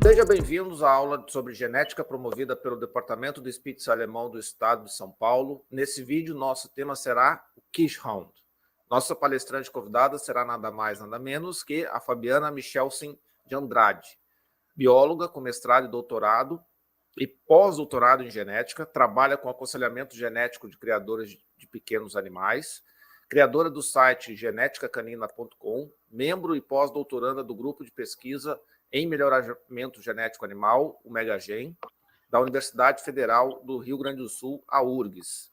Sejam bem-vindos à aula sobre genética promovida pelo Departamento do Spitz Alemão do Estado de São Paulo. Nesse vídeo, nosso tema será o Kirschhound. Nossa palestrante convidada será nada mais, nada menos que a Fabiana Michelsen de Andrade, bióloga com mestrado e doutorado e pós-doutorado em genética, trabalha com aconselhamento genético de criadores de pequenos animais, criadora do site geneticacanina.com, membro e pós-doutoranda do grupo de pesquisa em melhoramento genético animal, o Megagen, da Universidade Federal do Rio Grande do Sul, a URGS.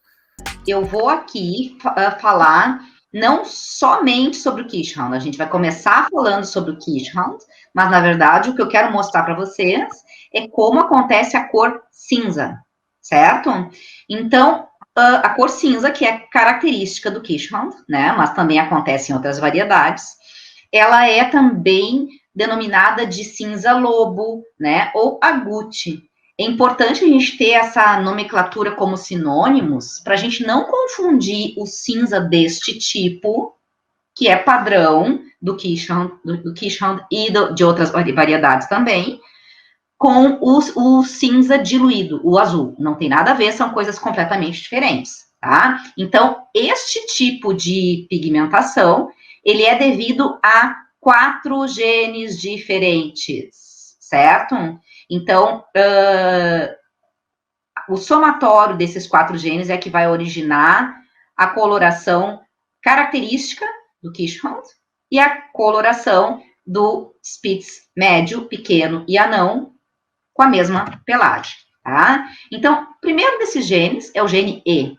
Eu vou aqui falar não somente sobre o Kirschhound, a gente vai começar falando sobre o Kirschhound, mas, na verdade, o que eu quero mostrar para vocês é como acontece a cor cinza, certo? Então, a cor cinza, que é característica do Kirschhound, né, mas também acontece em outras variedades, ela é também denominada de cinza lobo, né, ou agute. É importante a gente ter essa nomenclatura como sinônimos, para a gente não confundir o cinza deste tipo, que é padrão do Kirschhound e de outras variedades também, com o cinza diluído, o azul. Não tem nada a ver, são coisas completamente diferentes, tá? Então, este tipo de pigmentação, ele é devido a 4 genes diferentes, certo? Então, o somatório desses 4 genes é que vai originar a coloração característica do Kirschhound e a coloração do Spitz médio, pequeno e anão com a mesma pelagem, tá? Então, o primeiro desses genes é o gene E.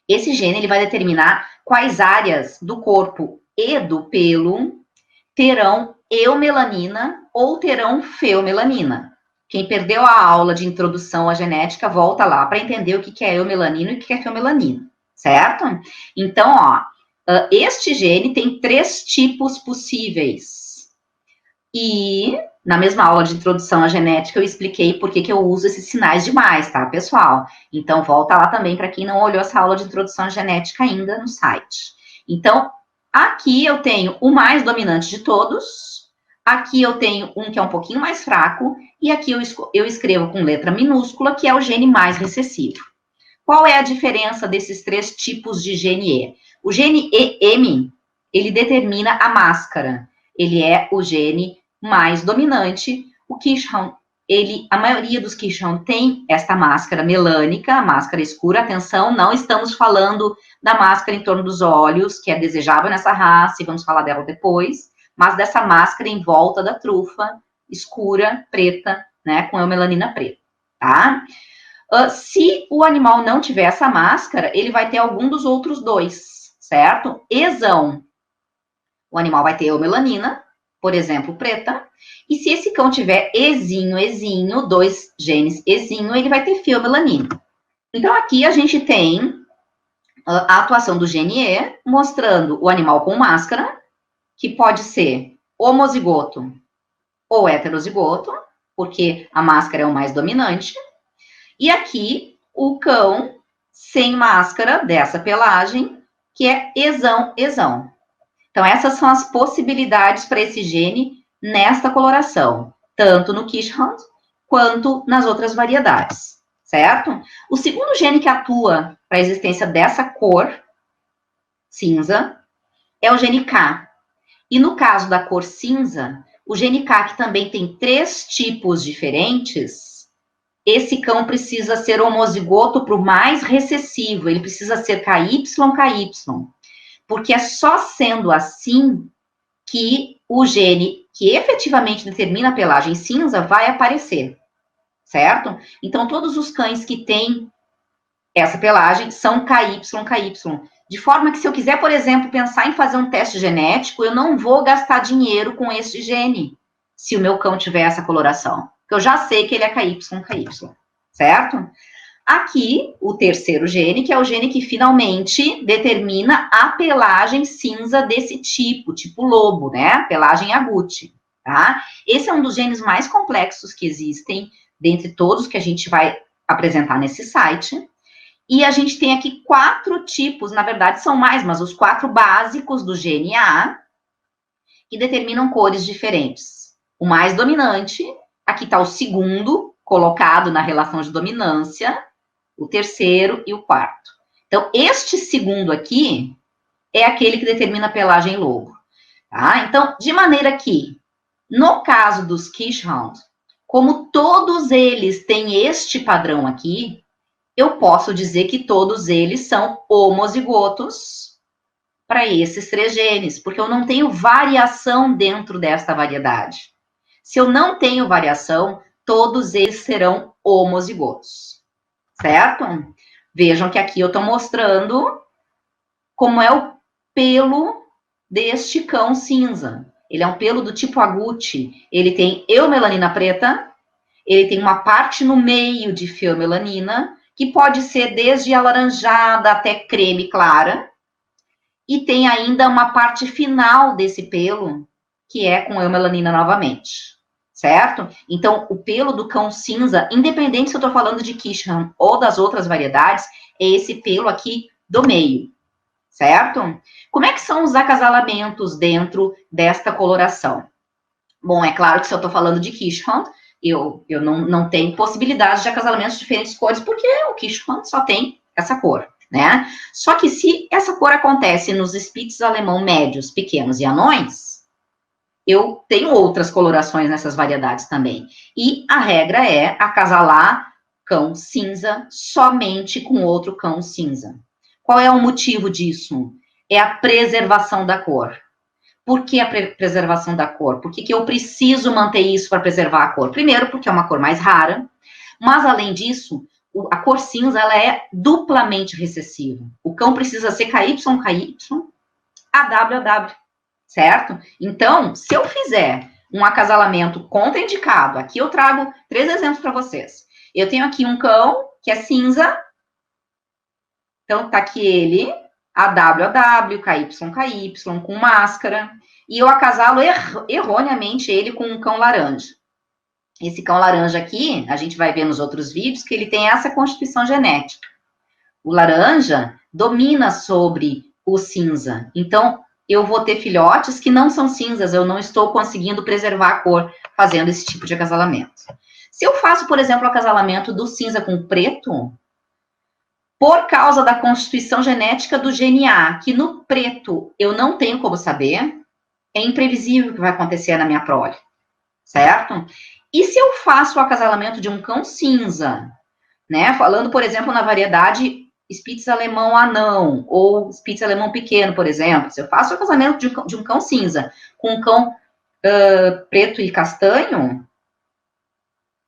Esse gene ele vai determinar quais áreas do corpo e do pelo terão eumelanina ou terão feomelanina. Quem perdeu a aula de introdução à genética, volta lá para entender o que é eumelanina e o que é feomelanina, certo? Então, ó, este gene tem 3 tipos possíveis. E, na mesma aula de introdução à genética, eu expliquei por que eu uso esses sinais de mais, tá, pessoal? Então, volta lá também para quem não olhou essa aula de introdução à genética ainda no site. Então, aqui eu tenho o mais dominante de todos, aqui eu tenho um que é um pouquinho mais fraco, e aqui eu escrevo com letra minúscula, que é o gene mais recessivo. Qual é a diferença desses 3 tipos de gene E? O gene EM, ele determina a máscara, ele é o gene mais dominante. O Kirschhound, a maioria dos Kirschhound tem esta máscara melânica, a máscara escura. Atenção, não estamos falando da máscara em torno dos olhos, que é desejável nessa raça, e vamos falar dela depois, mas dessa máscara em volta da trufa, escura, preta, né, com eumelanina preta, tá? Se o animal não tiver essa máscara, ele vai ter algum dos outros 2, certo? Ezão, o animal vai ter eumelanina, por exemplo, preta, e se esse cão tiver ezinho, 2 genes ezinho, ele vai ter feomelanina. Então, aqui a gente tem a atuação do gene E, mostrando o animal com máscara, que pode ser homozigoto ou heterozigoto, porque a máscara é o mais dominante. E aqui, o cão sem máscara dessa pelagem, que é ezão. Então, essas são as possibilidades para esse gene nesta coloração, tanto no Kirschhound quanto nas outras variedades, certo? O segundo gene que atua para a existência dessa cor cinza é o gene K. E no caso da cor cinza, o gene K, que também tem 3 tipos diferentes, esse cão precisa ser homozigoto para o mais recessivo, ele precisa ser KY, porque é só sendo assim que o gene que efetivamente determina a pelagem cinza vai aparecer, certo? Então, todos os cães que têm essa pelagem são KY. De forma que, se eu quiser, por exemplo, pensar em fazer um teste genético, eu não vou gastar dinheiro com esse gene, se o meu cão tiver essa coloração. Porque eu já sei que ele é KY, certo? Aqui, o terceiro gene, que é o gene que finalmente determina a pelagem cinza desse tipo lobo, né? A pelagem agute, tá? Esse é um dos genes mais complexos que existem, dentre todos que a gente vai apresentar nesse site. E a gente tem aqui 4 tipos, na verdade são mais, mas os 4 básicos do gene A, que determinam cores diferentes. O mais dominante Aqui está o segundo colocado na relação de dominância, o terceiro e o quarto. Então, este segundo aqui é aquele que determina a pelagem lobo. Tá? Então, de maneira que, no caso dos Keeshond, como todos eles têm este padrão aqui, eu posso dizer que todos eles são homozigotos para esses 3 genes, porque eu não tenho variação dentro desta variedade. Se eu não tenho variação, todos eles serão homozigotos, certo? Vejam que aqui eu estou mostrando como é o pelo deste cão cinza. Ele é um pelo do tipo agouti. Ele tem eumelanina preta, ele tem uma parte no meio de feomelanina, que pode ser desde alaranjada até creme clara, e tem ainda uma parte final desse pelo, que é com eumelanina novamente, certo? Então, o pelo do cão cinza, independente se eu estou falando de Keeshond ou das outras variedades, é esse pelo aqui do meio, certo? Como é que são os acasalamentos dentro desta coloração? Bom, é claro que se eu estou falando de Keeshond, eu não tenho possibilidade de acasalamentos de diferentes cores, porque o Keeshond só tem essa cor, né? Só que se essa cor acontece nos Spitz alemão médios, pequenos e anões, eu tenho outras colorações nessas variedades também. E a regra é acasalar cão cinza somente com outro cão cinza. Qual é o motivo disso? É a preservação da cor. Por que a preservação da cor? Por que eu preciso manter isso para preservar a cor? Primeiro, porque é uma cor mais rara, mas além disso, a cor cinza ela é duplamente recessiva. O cão precisa ser KY, AW, certo? Então, se eu fizer um acasalamento contraindicado, aqui eu trago 3 exemplos para vocês. Eu tenho aqui um cão que é cinza, então tá aqui ele, AW, KY, com máscara, e eu acasalo erroneamente ele com um cão laranja. Esse cão laranja aqui, a gente vai ver nos outros vídeos, que ele tem essa constituição genética. O laranja domina sobre o cinza. Então, eu vou ter filhotes que não são cinzas, eu não estou conseguindo preservar a cor fazendo esse tipo de acasalamento. Se eu faço, por exemplo, o acasalamento do cinza com preto, por causa da constituição genética do gene A, que no preto eu não tenho como saber, é imprevisível o que vai acontecer na minha prole, certo? E se eu faço o acasalamento de um cão cinza, né? Falando, por exemplo, na variedade Spitz alemão anão, ou Spitz alemão pequeno, por exemplo. Se eu faço o acasalamento de um cão cinza com um cão preto e castanho,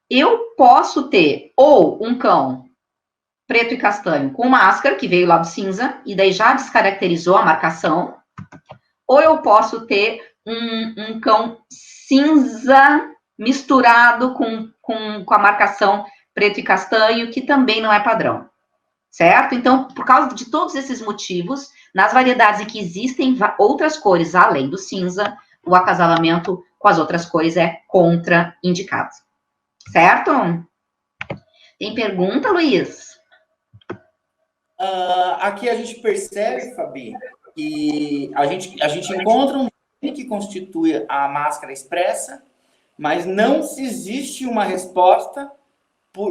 eu posso ter ou um cão preto e castanho com máscara, que veio lá do cinza, e daí já descaracterizou a marcação, ou eu posso ter um cão cinza misturado com a marcação preto e castanho, que também não é padrão, certo? Então, por causa de todos esses motivos, nas variedades em que existem outras cores além do cinza, o acasalamento com as outras cores é contraindicado, certo? Tem pergunta, Luiz? Aqui a gente percebe, Fabi, que a gente encontra um gene que constitui a máscara expressa, mas não se existe uma resposta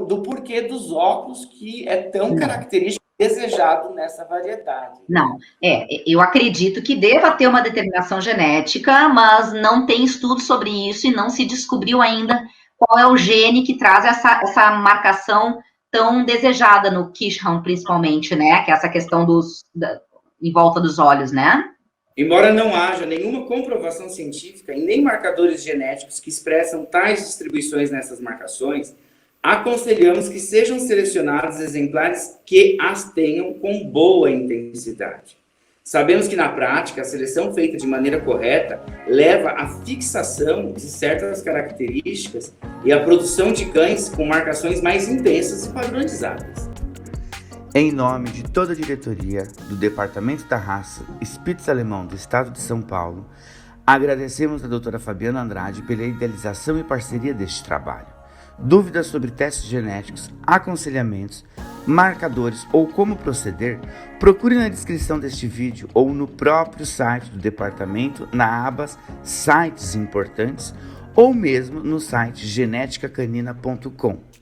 do porquê dos óculos, que é tão característico e desejado nessa variedade. Não, eu acredito que deva ter uma determinação genética, mas não tem estudo sobre isso e não se descobriu ainda qual é o gene que traz essa marcação tão desejada no Keeshond, principalmente, né? Que é essa questão em volta dos olhos, né? Embora não haja nenhuma comprovação científica e nem marcadores genéticos que expressam tais distribuições nessas marcações, aconselhamos que sejam selecionados exemplares que as tenham com boa intensidade. Sabemos que, na prática, a seleção feita de maneira correta leva à fixação de certas características e à produção de cães com marcações mais intensas e padronizadas. Em nome de toda a diretoria do Departamento da Raça Spitz Alemão do Estado de São Paulo, agradecemos a doutora Fabiana Andrade pela idealização e parceria deste trabalho. Dúvidas sobre testes genéticos, aconselhamentos, marcadores ou como proceder, procure na descrição deste vídeo ou no próprio site do departamento, na aba Sites Importantes, ou mesmo no site geneticacanina.com.